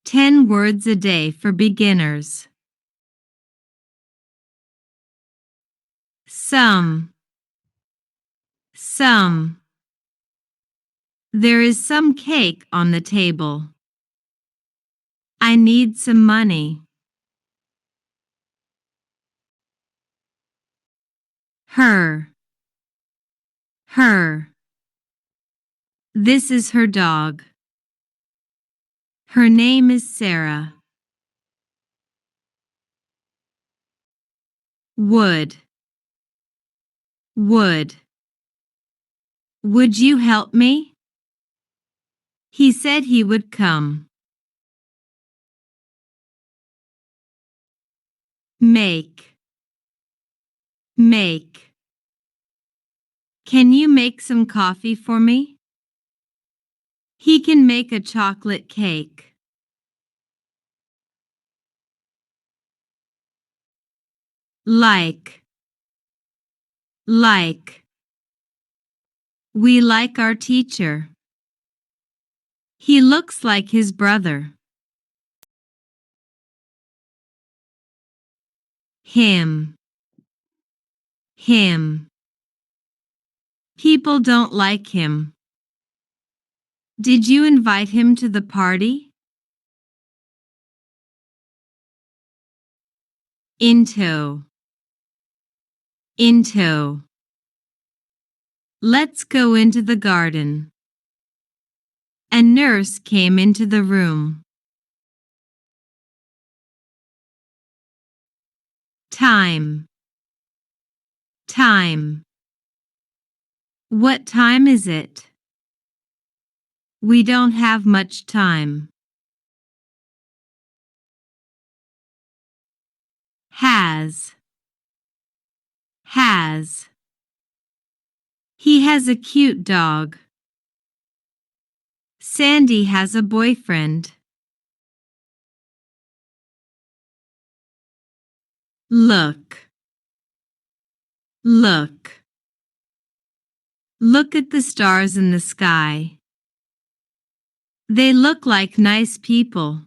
10 words a day for beginners. Some. There is some cake on the table. I need some money. Her. This is her dog. Her name is Sarah. Would. Would you help me? He said he would come. Make. Can you make some coffee for me? He can make a chocolate cake. Like. We like our teacher. He looks like his brother. Him. People don't like him. Did you invite him to the party? Into. Let's go into the garden. A nurse came into the room. Time. What time is it? We don't have much time. Has. He has a cute dog. Sandy has a boyfriend. Look. Look at the stars in the sky. They look like nice people.